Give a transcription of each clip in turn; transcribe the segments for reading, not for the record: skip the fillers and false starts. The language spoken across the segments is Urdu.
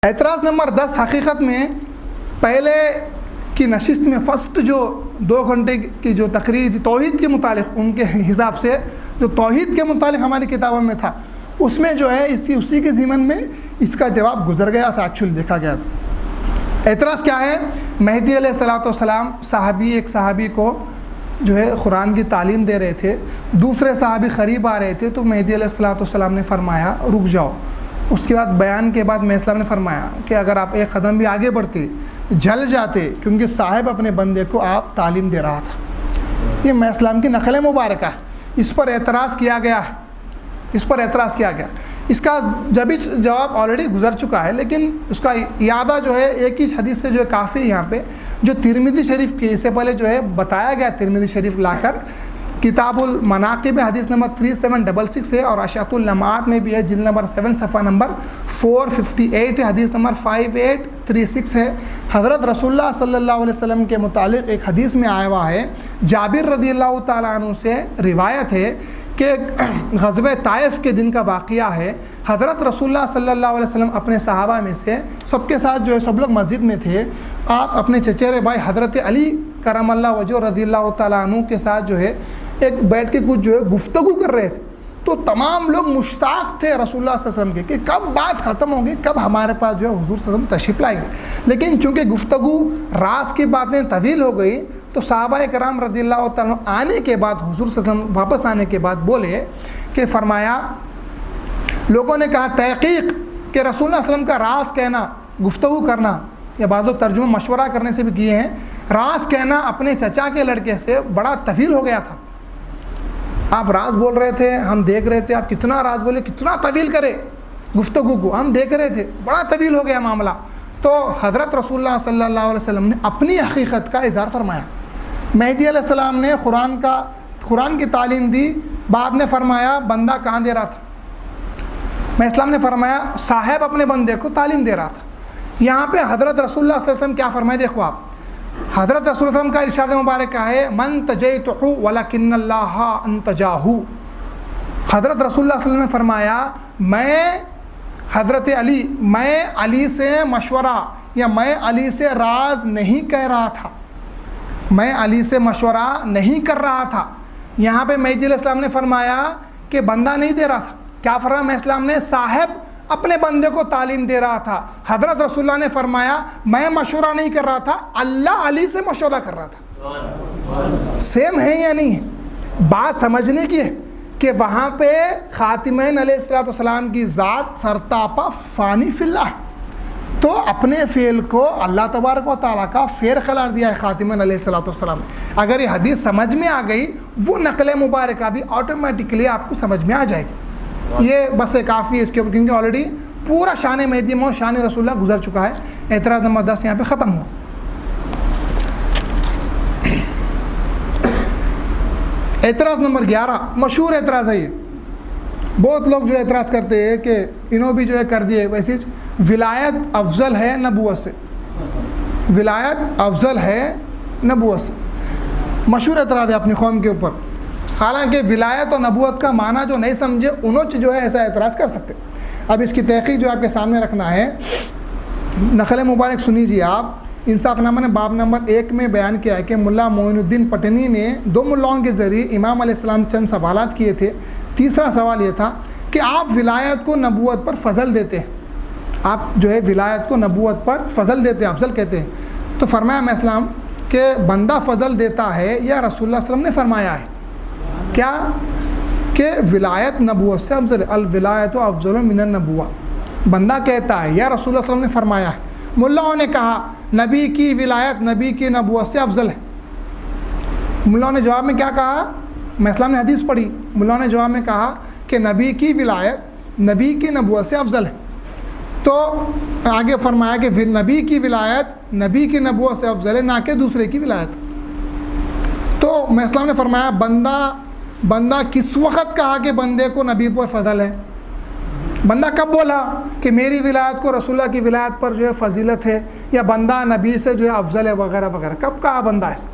اعتراض نمبر 10 حقیقت میں پہلے کی نشست میں فرسٹ جو 2 گھنٹے کی جو تقریر تھی توحید کے متعلق، ان کے حساب سے جو توحید کے متعلق ہماری کتابوں میں تھا، اس میں جو ہے اسی کے ضمن میں اس کا جواب گزر گیا تھا، ایکچولی دیکھا گیا تھا۔ اعتراض کیا ہے؟ مہدی علیہ السلام ایک صحابی کو جو ہے قرآن کی تعلیم دے رہے تھے، دوسرے صحابی قریب آ رہے تھے تو مہدی علیہ السلام نے فرمایا رک جاؤ۔ اس کے بعد بیان کے بعد مہدی السلام نے فرمایا کہ اگر آپ ایک قدم بھی آگے بڑھتے جل جاتے، کیونکہ صاحب اپنے بندے کو آپ تعلیم دے رہا تھا۔ یہ مہدی السلام کی نقل مبارکہ ہے، اس پر اعتراض کیا گیا ہے، اس کا جواب آلریڈی گزر چکا ہے، لیکن اس کا اعادہ جو ہے ایک ہی حدیث سے جو ہے کافی ہے۔ یہاں پہ جو ترمذی شریف کے اس سے پہلے جو ہے بتایا گیا، ترمذی شریف لا کر کتاب المناقب حدیث نمبر 3766 ہے، اور اشاعۃ اللمعات میں بھی ہے، جلد نمبر 7 صفحہ نمبر 458 ہے، حدیث نمبر 5836 ہے۔ حضرت رسول اللہ صلی اللہ علیہ وسلم کے متعلق ایک حدیث میں آیا ہوا ہے، جابر رضی اللہ تعالیٰ عنہ سے روایت ہے کہ غزوہ طائف کے دن کا واقعہ ہے۔ حضرت رسول اللہ صلی اللہ علیہ وسلم اپنے صحابہ میں سے سب کے ساتھ جو ہے سب لوگ مسجد میں تھے، آپ اپنے چچیرے بھائی حضرت علی کرم اللہ وجہ رضی اللہ تعالیٰ عنہ کے ساتھ جو ہے ایک بیٹھ کے کچھ جو ہے گفتگو کر رہے تھے، تو تمام لوگ مشتاق تھے رسول اللہ صلی اللہ علیہ وسلم کے کہ کب بات ختم ہوگی، کب ہمارے پاس جو ہے حضور صلی اللہ علیہ وسلم تشریف لائیں گے۔ لیکن چونکہ گفتگو راز کی باتیں طویل ہو گئی تو صحابہ کرام رضی اللہ تعالیٰ آنے کے بعد حضور صلی اللہ علیہ وسلم واپس آنے کے بعد بولے کہ فرمایا، لوگوں نے کہا تحقیق کہ رسول اللہ صلی اللہ علیہ وسلم کا راز کہنا، گفتگو کرنا، یا بعض لوگ ترجمہ مشورہ کرنے سے بھی کیے ہیں، راز کہنا اپنے چچا کے لڑکے سے بڑا طویل ہو گیا تھا۔ آپ راز بول رہے تھے، ہم دیکھ رہے تھے، آپ کتنا راز بولے، کتنا طویل کرے گفتگو کو، ہم دیکھ رہے تھے، بڑا طویل ہو گیا معاملہ۔ تو حضرت رسول اللہ صلی اللہ علیہ وسلم نے اپنی حقیقت کا اظہار فرمایا۔ مہدی علیہ السلام نے قرآن کی تعلیم دی، بعد میں فرمایا بندہ کہاں دے رہا تھا؟ مہدی السلام نے فرمایا صاحب اپنے بندے کو تعلیم دے رہا تھا۔ یہاں پہ حضرت رسول اللہ صلی اللہ علیہ وسلم کیا فرمائے، دیکھو آپ، حضرت رسول اللہ صلی اللہ علیہ وسلم کا ارشاد مبارکہ ہے من تجیتہ ولکن اللہ انتجاہ۔ حضرت رسول اللہ صلی اللہ علیہ وسلم نے فرمایا میں علی سے مشورہ یا میں علی سے راز نہیں کہہ رہا تھا، میں علی سے مشورہ نہیں کر رہا تھا۔ یہاں پہ مہدی علیہ السلام نے فرمایا کہ بندہ نہیں دے رہا تھا، کیا فرمایا مہدی السلام نے؟ صاحب اپنے بندے کو تعلیم دے رہا تھا۔ حضرت رسول اللہ نے فرمایا میں مشورہ نہیں کر رہا تھا، اللہ علی سے مشورہ کر رہا تھا۔ سیم ہے یا نہیں ہے؟ بات سمجھنے کی ہے کہ وہاں پہ خاتمین علیہ السلام کی ذات سرتاپا فانی فی اللہ، تو اپنے فعل کو اللہ تبارک و تعالیٰ کا فعل قرار دیا ہے خاتمین علیہ السلام نے۔ اگر یہ حدیث سمجھ میں آ گئی، وہ نقل مبارکہ بھی آٹومیٹکلی آپ کو سمجھ میں آ جائے گی۔ یہ بس کافی ہے اس کے اوپر، کیونکہ آلریڈی پورا شان مہدی اور شان رسول اللہ گزر چکا ہے۔ اعتراض نمبر 10 یہاں پہ ختم ہوا۔ اعتراض نمبر 11 مشہور اعتراض ہے، یہ بہت لوگ جو اعتراض کرتے ہیں کہ انہوں بھی جو ہے کر دیے ویسے، ولایت افضل ہے نبوت سے، ولایت افضل ہے نبوت سے۔ مشہور اعتراض ہے اپنی قوم کے اوپر، حالانکہ ولایت اور نبوت کا معنی جو نہیں سمجھے انہوں جو ہے ایسا اعتراض کر سکتے۔ اب اس کی تحقیق جو آپ کے سامنے رکھنا ہے، نقل مبارک سنیجیے آپ۔ انصاف نامہ نے باب نمبر 1 میں بیان کیا ہے کہ ملا معین الدین پٹنی نے 2 ملاؤں کے ذریعے امام علیہ السلام چند سوالات کیے تھے۔ تیسرا سوال یہ تھا کہ آپ ولایت کو نبوت پر فضل دیتے ہیں، آپ جو ہے ولایت کو نبوت پر فضل دیتے ہیں، افضل کہتے ہیں۔ تو فرمایا میں اسلام کہ بندہ فضل دیتا ہے یا رسول اللہ صلی اللہ علیہ وسلم نے فرمایا ہے کیا کہ ولایت نبوت سے افضل ہے، الولایت افضل من النبوہ، بندہ کہتا ہے یا رسول اللہ صلی اللہ علیہ وسلم نے فرمایا ہے۔ ملاؤں نے کہا نبی کی ولایت نبی کی نبوت سے افضل ہے۔ ملاؤں نے جواب میں کیا کہا؟ میں اسلام نے حدیث پڑھی، ملاؤں نے جواب میں کہا کہ نبی کی ولایت نبی کی نبوت سے افضل ہے۔ تو آگے فرمایا کہ نبی کی ولایت نبی کی نبوت سے افضل ہے، نہ کہ دوسرے کی ولایت۔ تو میں اسلام نے فرمایا بندہ کس وقت کہا کہ بندے کو نبی پر فضل ہے؟ بندہ کب بولا کہ میری ولایت کو رسول اللہ کی ولایت پر جو ہے فضیلت ہے، یا بندہ نبی سے جو ہے افضل ہے وغیرہ وغیرہ، کب کہا بندہ ایسا؟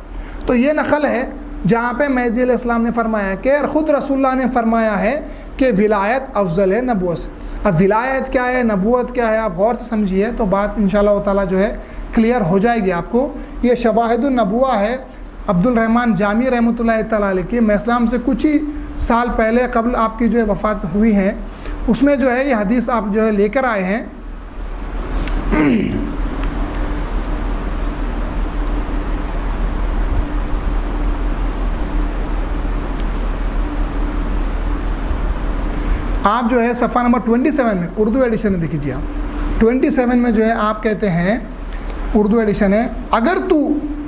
تو یہ نقل ہے جہاں پہ مہدی علیہ السلام نے فرمایا کہ خود رسول اللہ نے فرمایا ہے کہ ولایت افضل ہے نبوت سے۔ اب ولایت کیا ہے، نبوت کیا ہے، آپ غور سے سمجھیے تو بات انشاءاللہ تعالیٰ جو ہے کلیئر ہو جائے گی آپ کو۔ یہ شواہد النبوہ ہے عبد الرحمن جامی رحمۃ اللہ تعالیٰ علیہ کی، میں اسلام سے کچھ ہی سال پہلے قبل آپ کی جو ہے وفات ہوئی ہیں، اس میں جو ہے یہ حدیث آپ جو ہے لے کر آئے ہیں۔ آپ جو ہے صفحہ نمبر 27 میں اردو ایڈیشن ہے، دیکھ لیجیے آپ 27 میں جو ہے آپ کہتے ہیں، اردو ایڈیشن ہے، اگر تو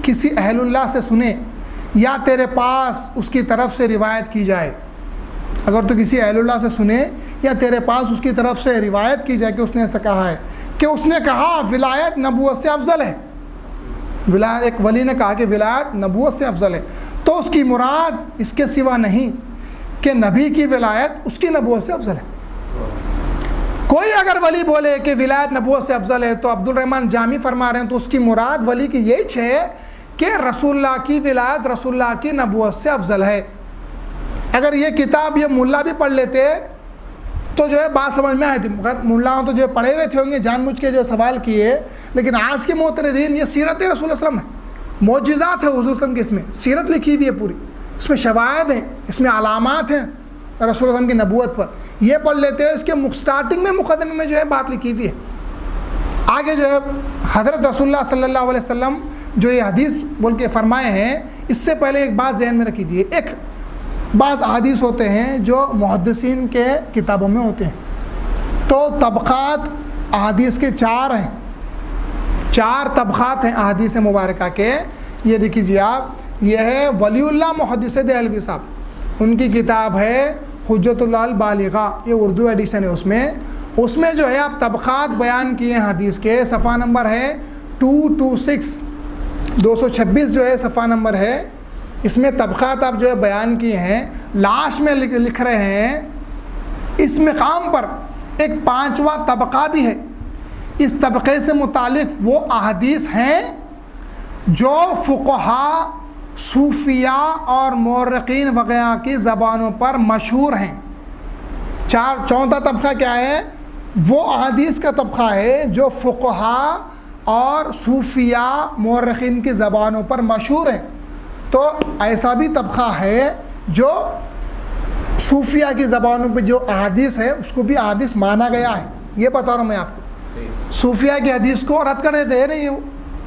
کسی اہل اللہ سے سنے یا تیرے پاس اس کی طرف سے روایت کی جائے، اگر تو کسی اہل اللہ سے سنے یا تیرے پاس اس کی طرف سے روایت کی جائے کہ اس نے ایسا کہا ہے کہ اس نے کہا ولایت نبوت سے افضل ہے، ولایت ایک ولی نے کہا کہ ولایت نبوت سے افضل ہے، تو اس کی مراد اس کے سوا نہیں کہ نبی کی ولایت اس کی نبوت سے افضل ہے۔ کوئی اگر ولی بولے کہ ولایت نبوت سے افضل ہے تو عبد الرحمن جامی فرما رہے ہیں تو اس کی مراد ولی کی یہی ہے کہ رسول اللہ کی ولایت رسول اللہ کی نبوت سے افضل ہے۔ اگر یہ کتاب یہ ملا بھی پڑھ لیتے تو جو ہے بات سمجھ میں آئی تھی، مگر ملاؤں تو جو پڑھے ہوئے تھے ہوں گے جان بوجھ کے جو سوال کیے، لیکن آج کے معترضین یہ سیرت رسول اللہ صلی اللہ علیہ وسلم ہے، معجزات ہے حضور صلی اللہ علیہ وسلم کی، اس میں سیرت لکھی ہوئی ہے پوری، اس میں شواہد ہیں، اس میں علامات ہیں رسول اللہ علیہ وسلم کی نبوت پر، یہ پڑھ لیتے ہیں۔ اس کے سٹارٹنگ میں مقدمے میں جو ہے بات لکھی ہوئی ہے، آگے جو ہے حضرت رسول اللہ صلی اللہ علیہ وسلم جو یہ حدیث بول کے فرمائے ہیں، اس سے پہلے ایک بات ذہن میں رکھ لیجیے، ایک بعض احادیث ہوتے ہیں جو محدثین کے کتابوں میں ہوتے ہیں، تو طبقات احادیث کے 4 ہیں، 4 طبقات ہیں احادیث مبارکہ کے۔ یہ دیکھ لیجیے آپ، یہ ہے ولی اللہ محدث دہلوی صاحب، ان کی کتاب ہے حجت اللہ البالغہ، یہ اردو ایڈیشن ہے، اس میں جو ہے آپ طبقات بیان کیے ہیں حدیث کے، صفحہ نمبر ہے 226، 226 جو ہے صفحہ نمبر ہے، اس میں طبقات آپ جو ہے بیان کیے ہیں۔ لاسٹ میں لکھ رہے ہیں اس مقام پر ایک 5واں طبقہ بھی ہے، اس طبقے سے متعلق وہ احادیث ہیں جو فقہاء، صوفیاء اور مورخین وغیرہ کی زبانوں پر مشہور ہیں۔ چوتھا طبقہ کیا ہے؟ وہ احادیث کا طبقہ ہے جو فقہاء اور صوفیاء مورخین کی زبانوں پر مشہور ہیں۔ تو ایسا بھی طبقہ ہے جو صوفیاء کی زبانوں پہ جو احادیث ہے اس کو بھی احادیث مانا گیا ہے، یہ بتا رہا ہوں میں آپ کو۔ صوفیاء کی حدیث کو رد کر دیتے ہیں، نہیں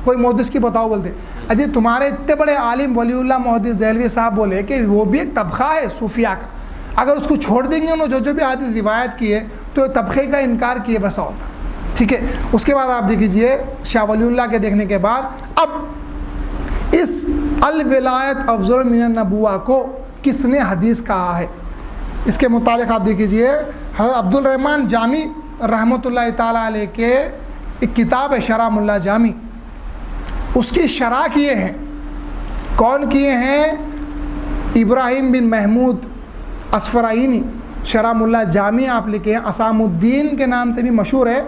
کوئی محدث کی بتاؤ بولتے، اجی تمہارے اتنے بڑے عالم ولی اللہ محدث دہلوی صاحب بولے کہ وہ بھی ایک طبقہ ہے صوفیاء کا، اگر اس کو چھوڑ دیں گے انہوں جو بھی حدیث روایت کی ہے تو طبقے کا انکار کیے بسا ہوتا، ٹھیک ہے۔ اس کے بعد آپ دیکھ لیجیے شاہ ولی اللہ کے دیکھنے کے بعد اب اس الولایت افضل من النبوہ کو کس نے حدیث کہا ہے، اس کے متعلق آپ دیکھ لیجیے حضرت عبد الرحمن جامی رحمۃ اللہ تعالیٰ علیہ کے ایک کتاب ہے شرح ملا جامی، اس کی شرح کیے ہیں، کون کیے ہیں؟ ابراہیم بن محمود اصفرائینی، شرح ملا جامی آپ لکھے ہیں، اسام الدین کے نام سے بھی مشہور ہے،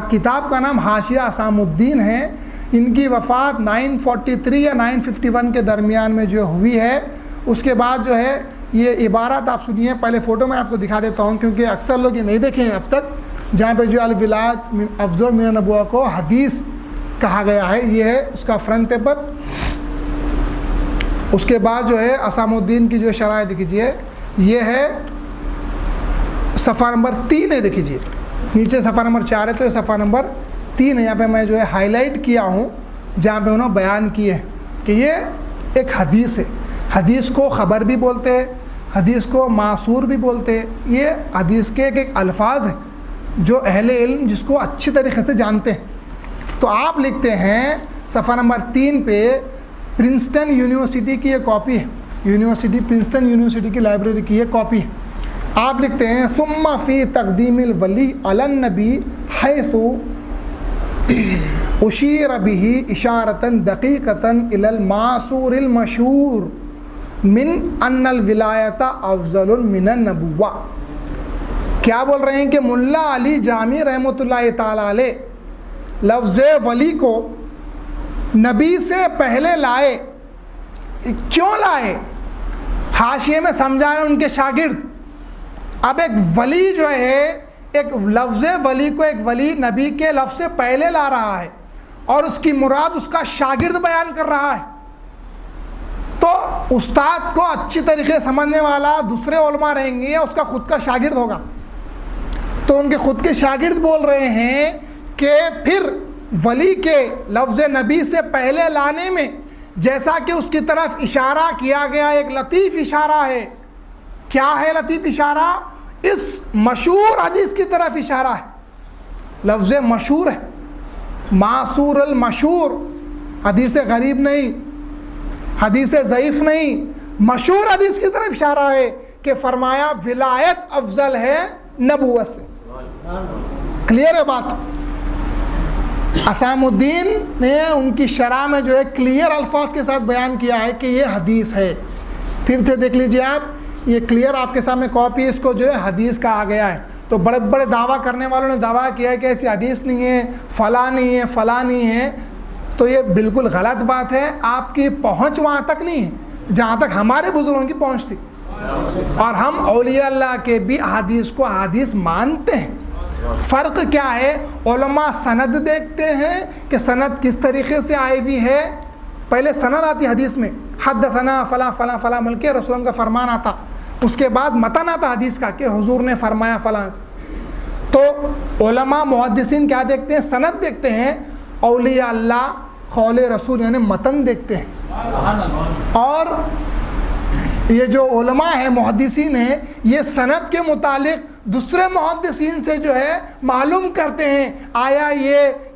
کتاب کا نام حاشیہ اسام الدین ہے۔ ان کی وفات 943 یا 951 کے درمیان میں جو ہوئی ہے۔ اس کے بعد جو ہے یہ عبارت آپ سنیے، پہلے فوٹو میں آپ کو دکھا دیتا ہوں کیونکہ اکثر لوگ یہ نہیں دیکھے ہیں اب تک، جہاں پہ جو الولایت افضل من النبوہ کو حدیث کہا گیا ہے، یہ ہے اس کا فرنٹ پیپر۔ اس کے بعد جو ہے اسام الدین کی جو شرح دیکھیے، یہ ہے صفحہ نمبر 3 ہے، دیکھیے نیچے صفحہ نمبر 4 ہے تو یہ صفحہ نمبر 3 ہے، یہاں پہ میں جو ہے ہائی لائٹ کیا ہوں جہاں پہ انہوں بیان کیے ہیں کہ یہ ایک حدیث ہے، حدیث کو خبر بھی بولتے ہیں، حدیث کو معصور بھی بولتے ہیں، یہ حدیث کے ایک الفاظ ہیں جو اہل علم جس کو اچھی طریقے سے جانتے ہیں۔ تو آپ لکھتے ہیں صفحہ نمبر 3 پہ پرنسٹن یونیورسٹی کی یہ کاپی ہے، پرنسٹن یونیورسٹی کی لائبریری کی یہ کاپی ہے، آپ لکھتے ہیں ثم فی تقدیم الولی علی النبی حیث اشیر به اشارة دقیقة الی المعصور المشہور من ان الولایت افضل من النبوہ۔ کیا بول رہے ہیں کہ ملا علی جامی رحمۃ اللہ تعالیٰ علیہ لفظ ولی کو نبی سے پہلے لائے، کیوں لائے؟ حاشیے میں سمجھا رہے ہیں ان کے شاگرد، اب ایک ولی جو ہے ایک لفظ ولی کو ایک ولی نبی کے لفظ سے پہلے لا رہا ہے اور اس کی مراد اس کا شاگرد بیان کر رہا ہے، تو استاد کو اچھی طریقے سے سمجھنے والا دوسرے علماء رہیں گے یا اس کا خود کا شاگرد ہوگا؟ تو ان کے خود کے شاگرد بول رہے ہیں کہ پھر ولی کے لفظ نبی سے پہلے لانے میں جیسا کہ اس کی طرف اشارہ کیا گیا ایک لطیف اشارہ ہے. کیا ہے لطیف اشارہ؟ اس مشہور حدیث کی طرف اشارہ ہے. لفظ مشہور ہے، معصور المشہور، حدیث غریب نہیں، حدیث ضعیف نہیں، مشہور حدیث کی طرف اشارہ ہے کہ فرمایا ولایت افضل ہے نبوت سے. کلیئر ہے بات؟ اسام الدین نے ان کی شرح میں جو ہے کلیئر الفاظ کے ساتھ بیان کیا ہے کہ یہ حدیث ہے. پھر سے دیکھ لیجئے آپ، یہ کلیئر آپ کے سامنے کاپی اس کو جو ہے حدیث کا آ گیا ہے. تو بڑے بڑے دعویٰ کرنے والوں نے دعویٰ کیا ہے کہ ایسی حدیث نہیں ہے، فلاں نہیں ہے، فلاں نہیں ہے. تو یہ بالکل غلط بات ہے. آپ کی پہنچ وہاں تک نہیں ہے جہاں تک ہمارے بزرگوں کی پہنچ تھی، اور ہم اولیاء اللہ کے بھی احادیث کو احادیث مانتے ہیں. فرق کیا ہے؟ علماء سند دیکھتے ہیں کہ سند کس طریقے سے آئی ہوئی ہے. پہلے سند آتی حدیث میں، حدثنا فلاں فلاں فلاں مل کے رسول کا فرمان آتا، اس کے بعد متن آتا حدیث کا کہ حضور نے فرمایا فلاں. تو علماء محدثین کیا دیکھتے ہیں؟ سند دیکھتے ہیں. اولیاء اللہ قول رسول یعنی متن دیکھتے ہیں. اور یہ جو علماء ہیں محدثین ہیں یہ سند کے متعلق دوسرے محدثین سے جو ہے معلوم کرتے ہیں آیا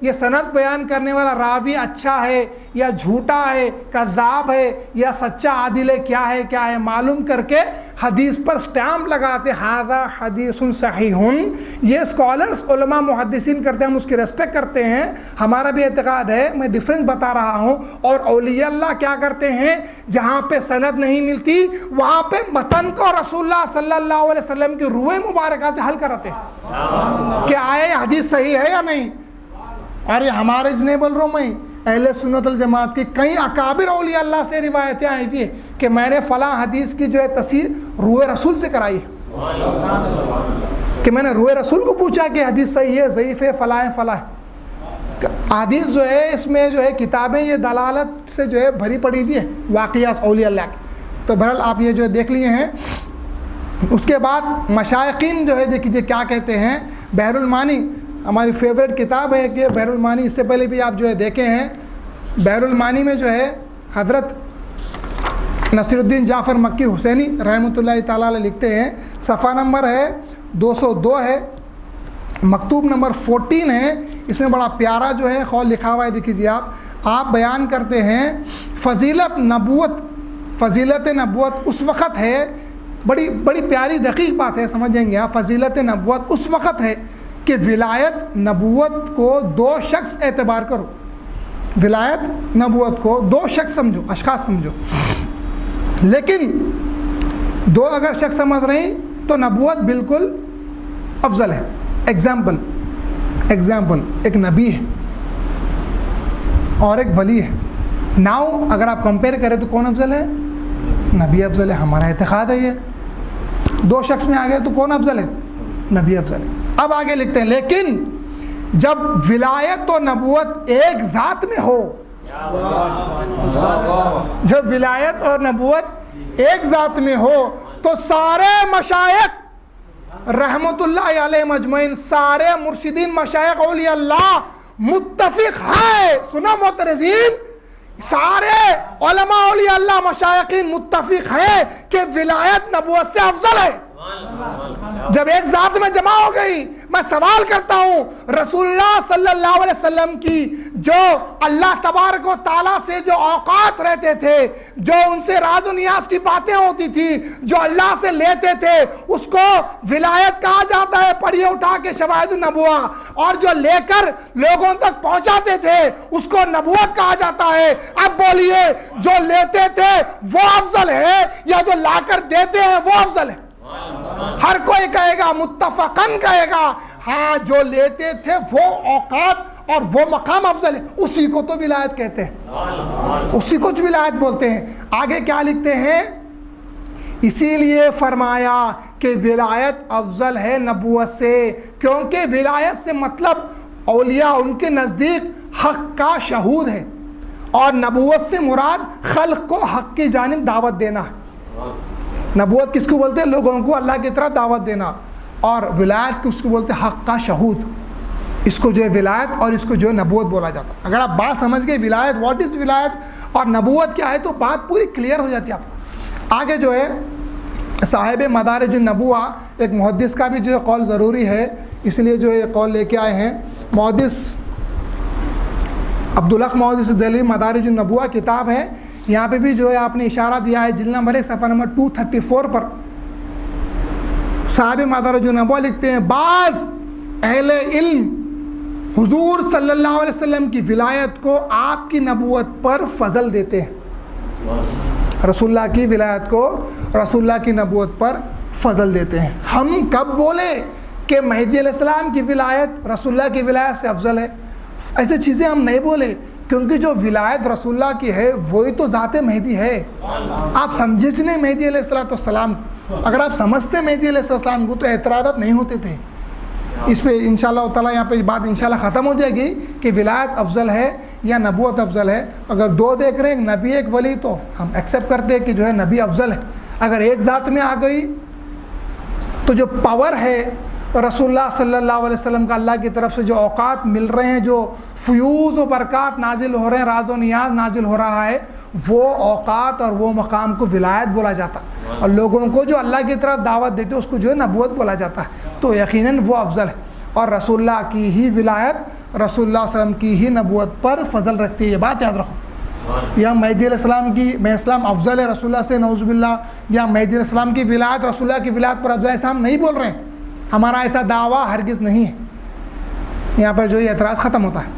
یہ سند بیان کرنے والا راوی اچھا ہے یا جھوٹا ہے، کذاب ہے یا سچا عادل ہے، کیا ہے معلوم کر کے حدیث پر سٹیمپ لگاتے ھذا حدیث صحیح. یہ اسکالرز علماء محدثین کرتے ہیں، ہم اس کی ریسپیکٹ کرتے ہیں. ہمارا بھی اعتقاد ہے، میں ڈیفرنس بتا رہا ہوں. اور اولیاء اللہ کیا کرتے ہیں؟ جہاں پہ سند نہیں ملتی وہاں پہ متن کو رسول اللہ صلی اللہ علیہ وسلم کی روح مبارکہ سے حل کراتے ہیں کہ آئے حدیث صحیح ہے یا نہیں. اور یہ ہمارے نہیں بول رہا ہوں میں، اہل سنت الجماعت کی کئی اکابر اولیاء اللہ سے روایتیں آئی ہوئی ہیں کہ میں نے فلاں حدیث کی جو ہے تصحیح روح رسول سے کرائی ہے، کہ میں نے روح رسول کو پوچھا کہ حدیث صحیح ہے، ضعیف ہے، فلاں ہے، فلاں ہے. حدیث جو ہے اس میں جو ہے کتابیں یہ دلالت سے جو ہے بھری پڑی ہوئی ہے واقعات اولیاء اللہ کی. تو بہرحال آپ یہ جو دیکھ لیے ہیں. اس کے بعد مشائقین جو ہے دیکھیے کیا کہتے ہیں. بحر المانی ہماری فیوریٹ کتاب ہے کہ بحر المانی، اس سے پہلے بھی آپ جو ہے دیکھے ہیں. بحر المانی میں جو ہے حضرت نصیر الدین جعفر مکی حسینی رحمۃ اللہ تعالیٰ علیہ لکھتے ہیں، صفحہ نمبر ہے 202 ہے، مکتوب نمبر 14 ہے. اس میں بڑا پیارا جو ہے قول لکھا ہوا ہے، دیکھیے آپ بیان کرتے ہیں فضیلت نبوت اس وقت ہے، بڑی پیاری دقیق بات ہے، سمجھیں گے آپ. فضیلت نبوت اس وقت ہے کہ ولایت نبوت کو دو شخص اعتبار کرو. ولایت نبوت کو دو شخص سمجھو، اشخاص سمجھو. لیکن دو اگر شخص سمجھ رہے ہیں تو نبوت بالکل افضل ہے. ایگزامپل ایک نبی ہے اور ایک ولی ہے. ناؤ اگر آپ کمپیئر کریں تو کون افضل ہے؟ نبی افضل ہے. ہمارا اعتقاد ہے. یہ دو شخص میں آ گئے تو کون افضل ہے؟ نبی افضل ہے. اب آگے لکھتے ہیں لیکن جب ولایت و نبوت ایک ذات میں ہو، جب ولایت اور نبوت ایک ذات میں ہو تو سارے مشائخ رحمت اللہ علیہ مجمعین، سارے مرشدین مشائخ اولیاء اللہ متفق ہے. سنا معترضین، سارے علماء اولیاء اللہ مشائقین متفق ہے کہ ولایت نبوت سے افضل ہے. جب ایک ذات میں جمع ہو گئی، میں سوال کرتا ہوں رسول اللہ صلی اللہ علیہ وسلم کی جو اللہ تبارک و تعالیٰ سے جو اوقات رہتے تھے، جو ان سے راز و نیاز کی باتیں ہوتی تھی، جو اللہ سے لیتے تھے، اس کو ولایت کہا جاتا ہے. پڑھیے اٹھا کے شواہد النبوہ. اور جو لے کر لوگوں تک پہنچاتے تھے اس کو نبوت کہا جاتا ہے. اب بولیے جو لیتے تھے وہ افضل ہے یا جو لا کر دیتے ہیں وہ افضل ہے؟ ہر کوئی کہے گا، متفقاً کہے گا ہاں جو لیتے تھے وہ اوقات اور وہ مقام افضل ہے. اسی کو تو ولایت کہتے ہیں، اسی کو ولایت بولتے ہیں. آگے کیا لکھتے ہیں؟ اسی لیے فرمایا کہ ولایت افضل ہے نبوت سے، کیونکہ ولایت سے مطلب اولیاء ان کے نزدیک حق کا شہود ہے، اور نبوت سے مراد خلق کو حق کی جانب دعوت دینا ہے۔ نبوت کس کو بولتے ہیں؟ لوگوں کو اللہ کی طرف دعوت دینا، اور ولایت کس کو بولتے ہیں؟ حق کا شہود۔ اس کو جو ہے ولایت اور اس کو جو ہے نبوت بولا جاتا ہے۔ اگر آپ بات سمجھ گئے ولایت واٹ از ولایت اور نبوت کیا ہے تو بات پوری کلیئر ہو جاتی ہے آپ کو۔ آگے جو ہے صاحب مدارج النبوہ، ایک محدث کا بھی جو ہے قول ضروری ہے، اس لیے جو ہے یہ قول لے کے آئے ہیں۔ محدث عبدالحق محدث دہلوی مدارج النبوہ کتاب ہے، یہاں پہ بھی جو ہے آپ نے اشارہ دیا ہے جلد نمبر 1 صفحہ نمبر 234 پر۔ صاحب مدارج النبوہ لکھتے ہیں بعض اہل علم حضور صلی اللہ علیہ وسلم کی ولایت کو آپ کی نبوت پر فضل دیتے ہیں، رسول اللہ کی ولایت کو رسول اللہ کی نبوت پر فضل دیتے ہیں۔ ہم کب بولے کہ مہدی علیہ السلام کی ولایت رسول اللہ کی ولایت سے افضل ہے؟ ایسے چیزیں ہم نہیں بولے، کیونکہ جو ولایت رسول اللہ کی ہے وہی تو ذات مہدی ہے۔ آپ سمجھے نہیں مہدی علیہ السلام، اگر آپ سمجھتے مہدی علیہ السلام کو تو اعتراضات نہیں ہوتے تھے۔ اس پہ انشاءاللہ تعالیٰ یہاں پہ بات انشاءاللہ ختم ہو جائے گی کہ ولایت افضل ہے یا نبوت افضل ہے۔ اگر دو دیکھ رہے ہیں، ایک نبی ایک ولی، تو ہم ایکسیپٹ کرتے ہیں کہ جو ہے نبی افضل ہے۔ اگر ایک ذات میں آ گئی تو جو پاور ہے رسول اللہ صلی اللہ علیہ وسلم کا، اللہ کی طرف سے جو اوقات مل رہے ہیں، جو فیوز و برکات نازل ہو رہے ہیں، راز و نیاز نازل ہو رہا ہے، وہ اوقات اور وہ مقام کو ولایت بولا جاتا ہے، اور لوگوں کو جو اللہ کی طرف دعوت دیتے اس کو جو ہے نبوت بولا جاتا ہے۔ تو یقیناً وہ افضل ہے، اور رسول اللہ کی ہی ولایت رسول اللہ صلی اللہ علیہ وسلم کی ہی نبوت پر فضل رکھتی ہے۔ یہ بات یاد رکھو، یا مہدی علیہ السلام کی اسلام افضل ہے رسول اللہ سے نعوذ باللہ، یا مہدی علیہ السلام کی ولایت رسول اللہ کی ولایت پر افضل ہے، ایسا ہم نہیں بول رہے ہیں، ہمارا ایسا دعویٰ ہرگز نہیں ہے۔ یہاں پر جو یہ اعتراض ختم ہوتا ہے۔